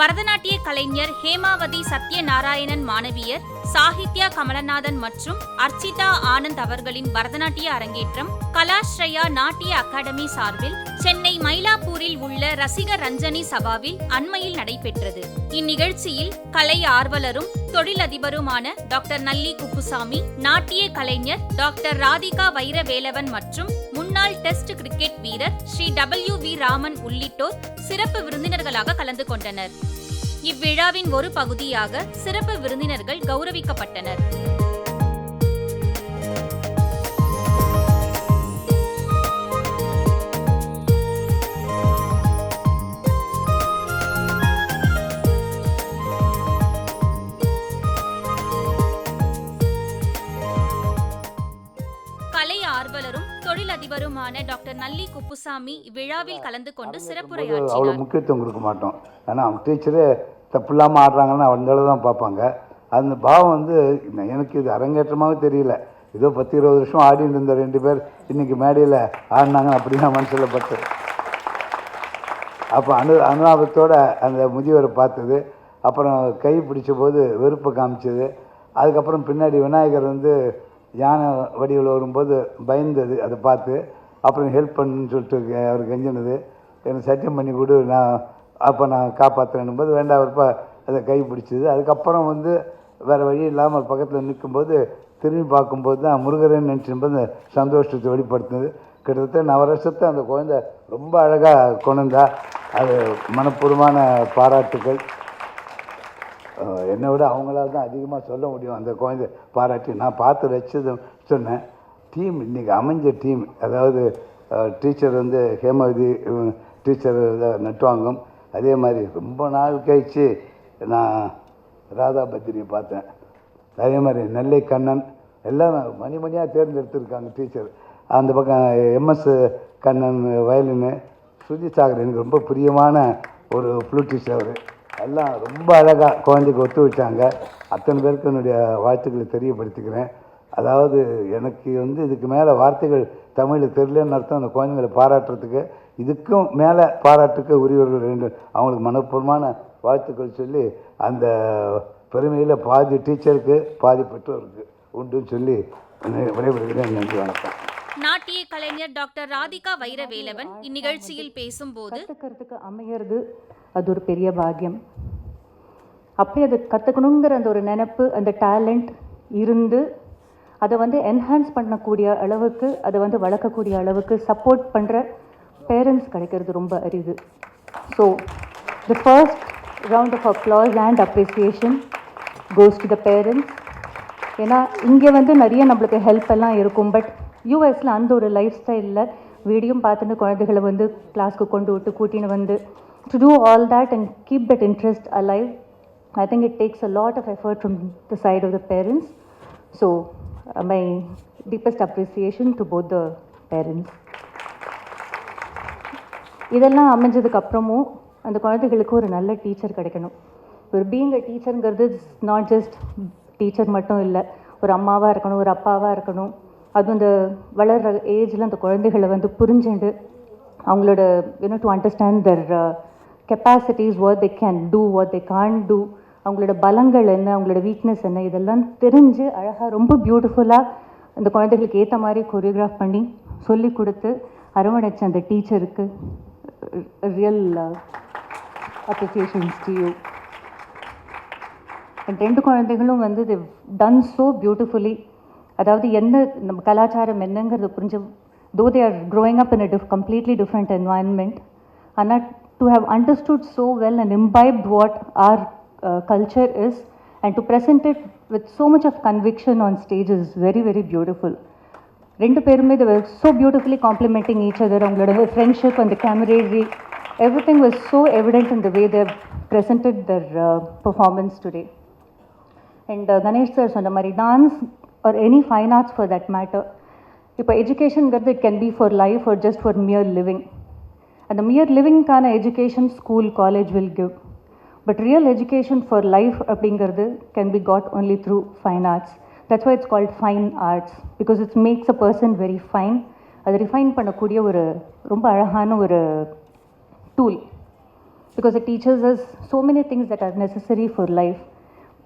பரதநாட்டிய கலைஞர் ஹேமாவதி சத்யநாராயணன் மாணவியர் சாகித்யா கமலநாதன் மற்றும் அர்ச்சிதா ஆனந்த் அவர்களின் பரதநாட்டிய அரங்கேற்றம் கலாஸ்ரயா நாட்டிய அகாடமி சார்பில் சென்னை மயிலாப்பூரில் உள்ள ரசிகர் ரஞ்சனி சபாவில் அண்மையில் நடைபெற்றது. இந்நிகழ்ச்சியில் கலை ஆர்வலரும் தொழிலதிபருமான டாக்டர் நல்லி குப்புசாமி, நாட்டிய கலைஞர் டாக்டர் ராதிகா வைரவேலவன் மற்றும் முன்னாள் டெஸ்ட் கிரிக்கெட் வீரர் ஸ்ரீ W.V. ராமன் உள்ளிட்டோர் சிறப்பு விருந்தினர்களாக கலந்து கொண்டனர். இவ்விழாவின் ஒரு பகுதியாக சிறப்பு விருந்தினர்கள் கௌரவிக்கப்பட்டனர். கலை ஆர்வலரும் தொழிலதிபருமான டாக்டர் நல்லி குப்புசாமி இவ்விழாவில் கலந்து கொண்டு சிறப்புரையாற்றினார். அவ்வளோ முக்கியத்துவம் கொடுக்க மாட்டோம். ஏன்னா அவங்க டீச்சரே தப்பு இல்லாமல் ஆடுறாங்கன்னா அந்த அளவு தான் பார்ப்பாங்க. அந்த பாவம் வந்து எனக்கு இது அரங்கேற்றமாகவே தெரியல. ஏதோ 10-20 வருஷம் ஆடிட்டு இருந்த 2 பேர் இன்றைக்கி மேடையில் ஆடினாங்க அப்படின்னா மனசில் பட்டு. அப்போ அனுதாபத்தோட அந்த முதியவரை பார்த்தது, அப்புறம் கை பிடிச்ச போது வெறுப்பை காமிச்சது, அதுக்கப்புறம் பின்னாடி விநாயகர் வந்து யானை வடிவில் வரும்போது பயந்தது, அதை பார்த்து அப்புறம் ஹெல்ப் பண்ணுன்னு சொல்லிட்டு அவர் கெஞ்சினது, எனக்கு சத்தியம் பண்ணி கொடு நான் காப்பாற்றுறேன் போது வேண்டாம் அவர்ப்பா அதை கை பிடிச்சது. அதுக்கப்புறம் வந்து வேறு வழி இல்லாமல் பக்கத்தில் நிற்கும்போது திரும்பி பார்க்கும்போது தான் முருகரன்னு நினச்சிரும்போது சந்தோஷத்தை வெளிப்படுத்தினது. கிட்டத்தட்ட நவரசத்தை அந்த குழந்தை ரொம்ப அழகாக கொண்டா. அது மனப்பூர்வமான பாராட்டுக்கள். என்னை விட அவங்களால தான் அதிகமாக சொல்ல முடியும். அந்த குழந்தை பாராட்டி நான் பார்த்து ரசிச்சது சொன்னேன். டீம் இன்றைக்கி அமைஞ்ச டீம், அதாவது டீச்சர் வந்து ஹேமாவதி டீச்சர் நட்டுவாங்கம், அதே மாதிரி ரொம்ப நாள் கழித்து நான் ராதா பத்திரியை பார்த்தேன், அதே மாதிரி நெல்லை கண்ணன் எல்லாம் மணிமணியாக தேர்ந்தெடுத்திருக்காங்க டீச்சர். அந்த பக்கம் MS கண்ணன் வயலின்னு, ஸ்ருதி சாகர் எனக்கு ரொம்ப பிரியமான ஒரு ஃப்ளூட் டீச்சர், அவர் எல்லாம் ரொம்ப அழகாக குழந்தைக்கு ஒத்து வச்சாங்க. அத்தனை பேருக்கு என்னுடைய வாழ்த்துக்களை தெரியப்படுத்திக்கிறேன். அதாவது எனக்கு வந்து இதுக்கு மேலே வார்த்தைகள் தமிழில் தெரியலன்னு அர்த்தம். அந்த குழந்தைங்களை பாராட்டுறதுக்கு இதுக்கும் மேலே பாராட்டுக்கு உரியவர்கள் வேண்டும். அவங்களுக்கு மனப்பூர்வமான வாழ்த்துக்கள் சொல்லி அந்த பெருமையில் பாதி டீச்சருக்கு பாதி பெற்றோருக்கு உண்டுன்னு சொல்லி விடைபெறுகிறேன். நன்றி, வணக்கம். நாட்டிய கலைஞர் டாக்டர் ராதிகா வைரவேலவன் இந்நிகழ்ச்சியில் பேசும்போது, கற்றுக்கிறதுக்கு அமையிறது அது ஒரு பெரிய பாக்கியம். அப்படி அது கற்றுக்கணுங்கிற அந்த ஒரு நினைப்பு, அந்த டேலண்ட் இருந்து அதை வந்து என்ஹான்ஸ் பண்ணக்கூடிய அளவுக்கு, அதை வந்து வளர்க்கக்கூடிய அளவுக்கு சப்போர்ட் பண்ணுற பேரண்ட்ஸ் கிடைக்கிறது ரொம்ப அரிது. So the first round of applause and appreciation goes to the parents. ஏன்னா இங்கே வந்து நிறைய நம்மளுக்கு ஹெல்ப் எல்லாம் இருக்கும். பட் யூஎஸில் அந்த ஒரு லைஃப் ஸ்டைலில் வீடியோ பார்த்துட்டு குழந்தைகளை வந்து கிளாஸ்க்கு கொண்டு விட்டு கூட்டின்னு வந்து to do all that and keep that interest alive, I think it takes a lot of effort from the side of the parents. So my deepest appreciation to both the parents. இதெல்லாம் அமைஞ்சதுக்கு அப்புறமும் அந்த குழந்தைகளுக்கு ஒரு நல்ல teacher கிடைக்கணும். ஒரு being a டீச்சருங்கிறது not just teacher மட்டும் இல்லை, ஒரு அம்மாவாக இருக்கணும், ஒரு அப்பாவாக இருக்கணும். அதுவும் இந்த வளர்கிற ஏஜில் அந்த குழந்தைகளை வந்து புரிஞ்சுண்டு அவங்களோட to understand their capacities, what they can do, what they can't do, அவங்களோட பலங்கள் என்ன, அவங்களோட வீக்னஸ் என்ன, இதெல்லாம் தெரிஞ்சு அழகாக ரொம்ப பியூட்டிஃபுல்லாக அந்த குழந்தைகளுக்கு ஏற்ற மாதிரி கொரியோகிராஃப் பண்ணி சொல்லி கொடுத்து அரவணைச்ச அந்த டீச்சருக்கு real appreciations to you. And 2 குழந்தைகளும் வந்து தி டன் ஸோ பியூட்டிஃபுல்லி. அதாவது என்ன நம்ம கலாச்சாரம் என்னங்கிறது புரிஞ்சு, though they are growing up in a completely different environment, and to have understood so well and imbibed what our culture is and to present it with so much of conviction on stage is very, very beautiful. 2 பேருமே they were so beautifully complementing each other. அவங்களோட friendship and the camaraderie, everything was so evident in the way they have presented their performance today. And Ganesh sir சொன்ன மாதிரி dance or any fine arts for that matter, இப்போ எஜுகேஷனுங்கிறது it can be for life or just for mere living. அந்த mere லிவிங்க்கான education school, college will give. But real education for life அப்படிங்கிறது can be got only through fine arts. That's why it's called fine arts, because it makes a person very fine. அதை refine பண்ணக்கூடிய ஒரு ரொம்ப அழகான ஒரு tool. because it teaches us so many things that are necessary for life: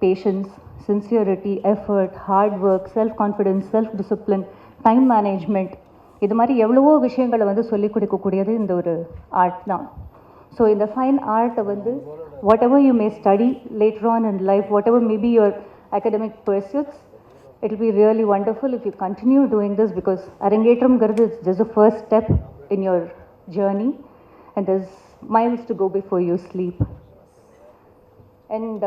patience, sincerity, effort, hard work, self-confidence, self-discipline, time management. இது மாதிரி எவ்வளவோ விஷயங்களை வந்து சொல்லிக் கொடுக்கக்கூடியது இந்த ஒரு ஆர்ட் தான். ஸோ இந்த ஃபைன் ஆர்ட்டை வந்து what ever you may study later on in life, what ever may be your academic pursuits, it will be really wonderful if you continue doing this, because Arangetramங்கிறது is just the first step in your journey and there's miles to go before you sleep. And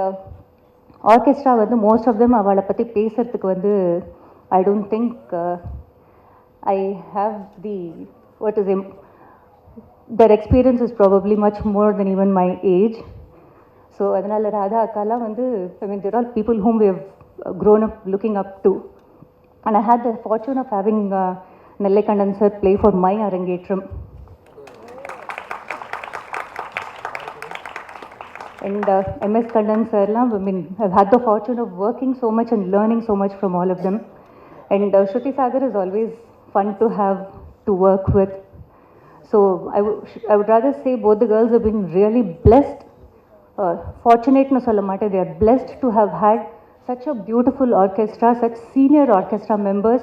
orchestra வந்து most of them அவளை பற்றி பேசுறதுக்கு வந்து I don't think I have the their experience is probably much more than even my age. So அதனால ராதா அக்காலாம் வந்து I mean there are people whom we have grown up looking up to, and I had the fortune of having Nellai Kannan sir play for my Arangetram. And MS Kannan sir லாம் I mean I've had the fortune of working so much and learning so much from all of them. And Shruti Sagar is always fun to have to work with. So I would rather say both the girls have been really blessed. Fortunate no solla matte, they are blessed to have had such a beautiful orchestra, such senior orchestra members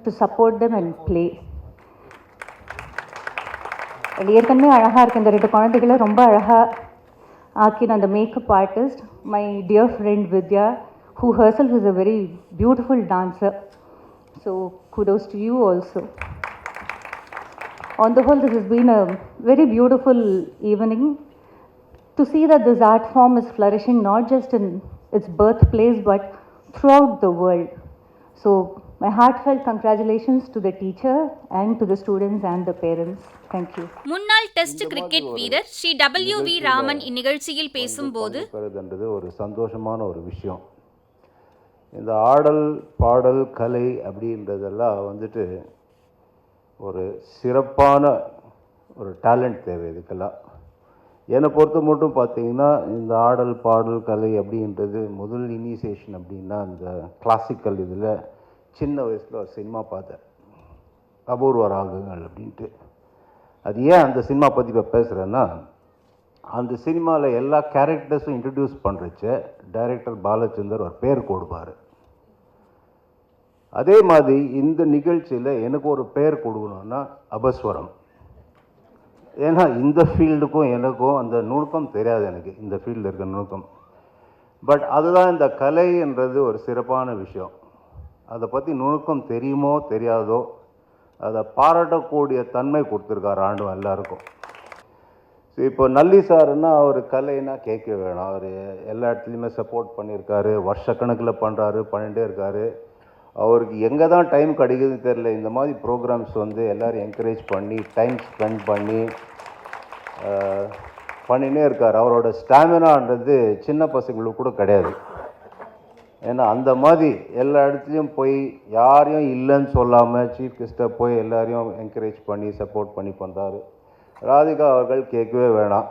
to support them and play. And ஏற்கனவே அழகாக இருக்கு இந்த ரெண்டு குழந்தைகளை ரொம்ப அழகாக ஆக்கின அந்த makeup artist, my dear friend Vidya, who herself is a very beautiful dancer. So kudos to you also. On the whole, this has been a very beautiful evening to see that this art form is flourishing not just in its birthplace but throughout the world. So my heartfelt congratulations to the teacher and to the students and the parents. Thank you. முன்னாள் test cricket வீரர் Sri WV Raman இந்நிகழ்ச்சியில் பேசும்போது ஒரு சந்தோஷமான ஒரு விஷயம். இந்த ஆடல் பாடல் கலை அப்படின்றதெல்லாம் வந்துட்டு ஒரு சிறப்பான ஒரு டேலண்ட் தேவை இதுக்கெல்லாம். என்னை பொறுத்த மட்டும் பார்த்தீங்கன்னா இந்த ஆடல் பாடல் கலை அப்படின்றது முதல் இனிஷியேஷன் அப்படின்னா இந்த கிளாசிக்கல் இதில் சின்ன வயசில் ஒரு சினிமா பார்த்தேன், அபூர்வ ராகங்கள் அப்படின்ட்டு. அது ஏன் அந்த சினிமா பற்றி இப்போ பேசுகிறேன்னா, அந்த சினிமாவில் எல்லா கேரக்டர்ஸும் இன்ட்ரடியூஸ் பண்ணுறச்ச டைரக்டர் பாலச்சந்தர் ஒரு பேர் கொடுப்பார். அதே மாதிரி இந்த நிகழ்ச்சியில் எனக்கு ஒரு பேர் கொடுக்கணுன்னா அபஸ்வரம். ஏன்னா இந்த ஃபீல்டுக்கும் எனக்கும் அந்த நுணுக்கம் தெரியாது, எனக்கு இந்த ஃபீல்டில் இருக்க நுணுக்கம். பட் அதுதான் இந்த கலைன்றது ஒரு சிறப்பான விஷயம். அதை பற்றி நுணுக்கம் தெரியுமோ தெரியாதோ அதை பாராட்டக்கூடிய தன்மை கொடுத்துருக்காரு ஆண்டு எல்லாருக்கும். ஸோ இப்போ நல்லி சாருன்னா அவர் கலைன்னா கேட்க வேணாம், அவர் எல்லா இடத்துலையுமே சப்போர்ட் பண்ணியிருக்காரு, வருஷக்கணக்கில் பண்ணுறாரு, பண்ணிகிட்டே இருக்காரு. அவருக்கு எங்கே தான் டைம் கிடைக்குதுன்னு தெரில. இந்த மாதிரி ப்ரோக்ராம்ஸ் வந்து எல்லோரும் என்கரேஜ் பண்ணி டைம் ஸ்பெண்ட் பண்ணினே இருக்கார். அவரோட ஸ்டாமினான்றது சின்ன பசங்களுக்கு கூட கிடையாது. ஏன்னா அந்த மாதிரி எல்லா இடத்துலையும் போய் யாரையும் இல்லைன்னு சொல்லாமல் சீஃப் கெஸ்ட்டாக போய் எல்லாரையும் என்கரேஜ் பண்ணி சப்போர்ட் பண்ணி பண்ணுறாரு. ராதிகா அவர்கள் கேட்கவே வேணாம்,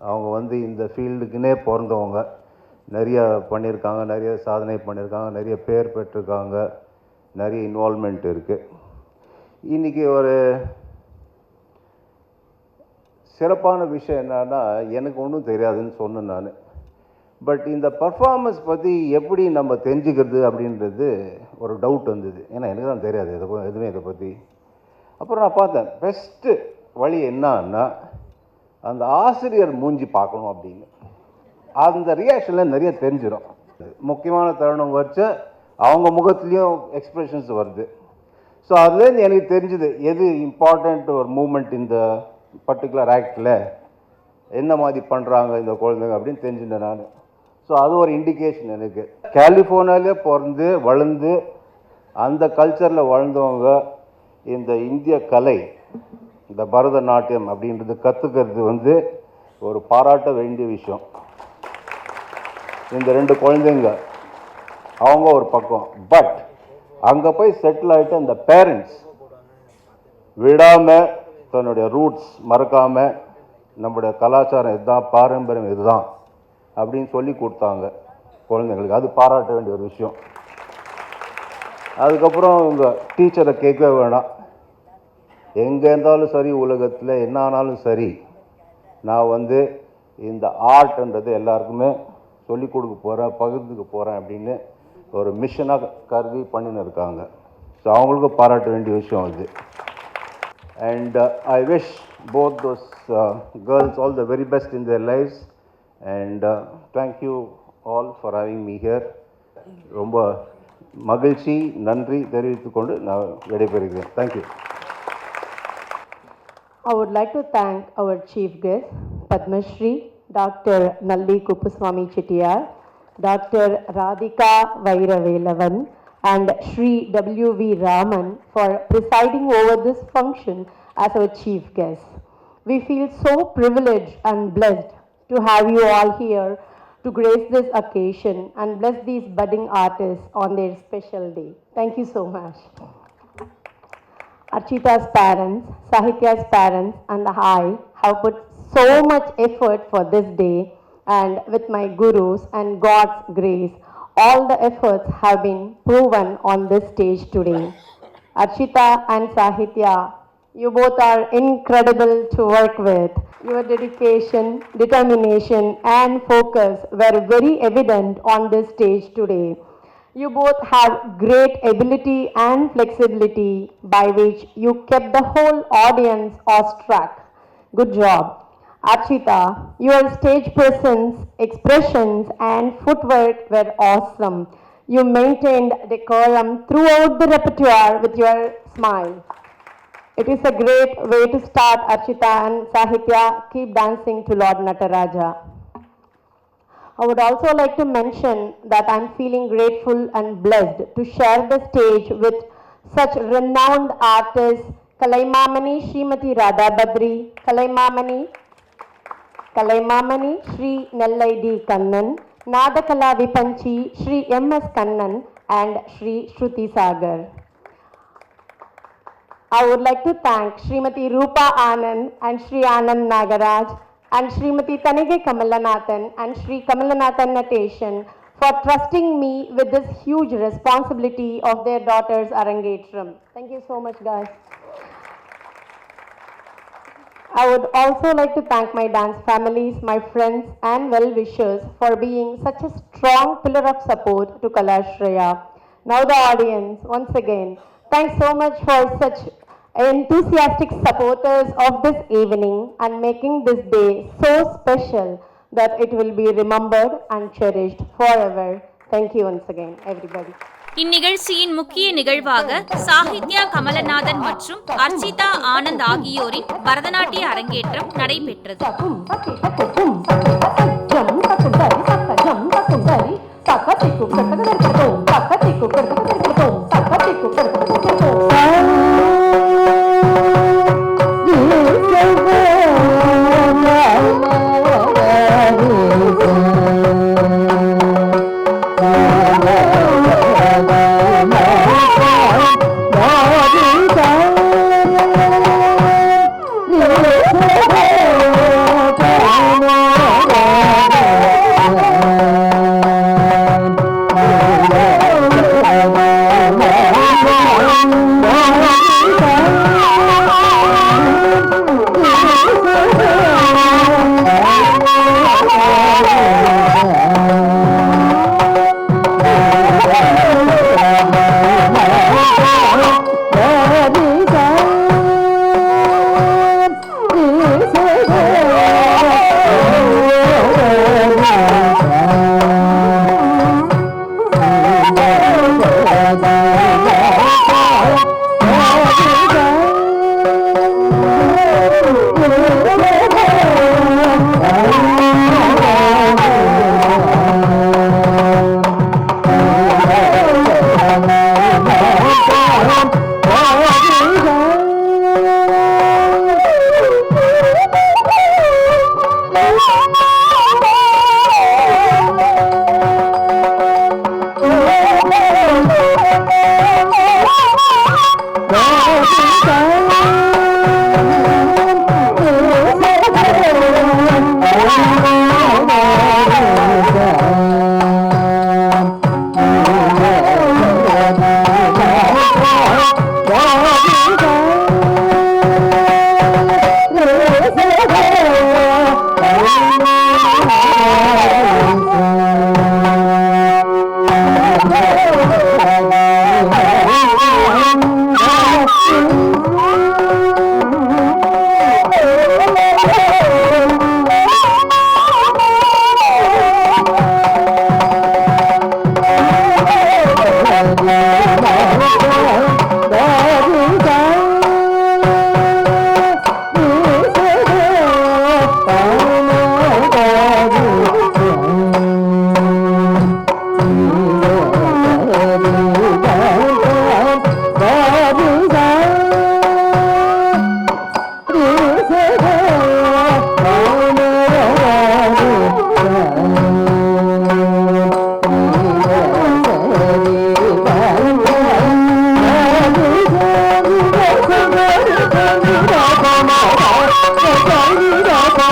அவங்க வந்து இந்த ஃபீல்டுக்குன்னே பிறந்தவங்க, நிறைய பண்ணியிருக்காங்க, நிறைய சாதனை பண்ணியிருக்காங்க, நிறைய பேர் பெற்றிருக்காங்க, நிறைய இன்வால்மெண்ட் இருக்குது. இன்றைக்கி ஒரு சிறப்பான விஷயம் என்னன்னா, எனக்கு ஒன்றும் தெரியாதுன்னு சொன்னேன் நான். பட் இந்த பர்ஃபார்மன்ஸ் பற்றி எப்படி நம்ம தெரிஞ்சுக்கிறது அப்படின்றது ஒரு டவுட் வந்தது. ஏன்னா எனக்கு தான் தெரியாது எதுவுமே இதை பற்றி. அப்புறம் நான் பார்த்தேன், பெஸ்ட்டு வழி என்னன்னா அந்த ஆசிரியர் மூஞ்சி பார்க்கணும் அப்படின்னு. அந்த ரியாக்ஷனில் நிறைய தெரிஞ்சிடும். முக்கியமான தருணம் வச்ச அவங்க முகத்துலேயும் எக்ஸ்ப்ரெஷன்ஸ் வருது. ஸோ அதுலேருந்து எனக்கு தெரிஞ்சுது எது இம்பார்ட்டண்ட் ஒரு மூமெண்ட் இந்த பர்டிகுலர் ஆக்டில் என்ன மாதிரி பண்ணுறாங்க இந்த குழந்தைங்க அப்படின்னு தெரிஞ்சுட்டேன் நான். ஸோ அது ஒரு இண்டிகேஷன் எனக்கு. கலிஃபோர்னியாவிலே பிறந்து வளர்ந்து அந்த கல்ச்சரில் வளர்ந்தவங்க இந்த இந்திய கலை, இந்த பரதநாட்டியம் அப்படின்றது கற்றுக்கிறது வந்து ஒரு பாராட்ட வேண்டிய விஷயம். இந்த ரெண்டு குழந்தைங்க அவங்க ஒரு பக்கம், பட் அங்கே போய் செட்டில் ஆகிட்டு அந்த பேரண்ட்ஸ் விடாமல் தன்னுடைய ரூட்ஸ் மறக்காமல் நம்முடைய கலாச்சாரம் இதுதான், பாரம்பரியம் இதுதான் அப்படின்னு சொல்லி கொடுத்தாங்க குழந்தைங்களுக்கு. அது பாராட்ட வேண்டிய ஒரு விஷயம். அதுக்கப்புறம் இவங்க டீச்சரை கேட்கவே வேணாம், எங்கே இருந்தாலும் சரி, உலகத்தில் என்ன ஆனாலும் சரி, நான் வந்து இந்த ஆர்ட்ன்றது எல்லாருக்குமே சொல்லிக் கொடுக்க போகிறேன், பகிர்ந்துக்க போகிறேன் அப்படின்னு ஒரு மிஷனாக கருதி பண்ணின்னு இருக்காங்க. ஸோ அவங்களுக்கும் பாராட்ட வேண்டிய விஷயம் அது. And I wish both those girls all the very best in their lifes. And thank you all for having me here. ரொம்ப மகிழ்ச்சி, நன்றி தெரிவித்துக்கொண்டு நான் விடைபெறுகிறேன். Thank you. I would like to thank our chief guest, Padma Shri, Dr. Nalli Kuppuswamy Chettiar, Dr. Radhika Vairavelavan, and Shri W.V. Raman for presiding over this function as our chief guest. We feel so privileged and blessed to have you all here to grace this occasion and bless these budding artists on their special day. Thank you so much. Archita's parents, Sahitya's parents, and I have put so much effort for this day, and with my gurus and God's grace, all the efforts have been proven on this stage today. Archita and Sahitya, you both are incredible to work with. Your dedication, determination, and focus were very evident on this stage today. You both have great ability and flexibility by which you kept the whole audience awestruck. Good job. Archita, your stage presence, expressions, and footwork were awesome. You maintained decorum throughout the repertoire with your smile. It is a great way to start, Archita and Sahitya. Keep dancing to Lord Nataraja. I would also like to mention that I'm feeling grateful and blessed to share the stage with such renowned artists, Kalaimamani Srimati Radha Badri, Kalaimamani Shri Nellai D. Kannan, Nadakala Vipanchi Shri M.S. Kannan, and Shri Shruti Sagar. I would like to thank Srimati Rupa Anand and Shri Anand Nagaraj and Srimati Tanige Kamalanathan and Shri Kamalanathan Natation for trusting me with this huge responsibility of their daughter's Arangetram. Thank you so much, guys. I would also like to thank my dance families, my friends and well-wishers for being such a strong pillar of support to Kalashreya. Now the audience, once again, thanks so much for such enthusiastic supporters of this evening and making this day so special that it will be remembered and cherished forever. Thank you once again, everybody. இந்நிகழ்ச்சியின் முக்கிய நிகழ்வாக சாகித்யா கமலநாதன் மற்றும் அர்ச்சிதா ஆனந்த் ஆகியோரின் பரதநாட்டிய அரங்கேற்றம் நடைபெற்றது.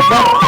best.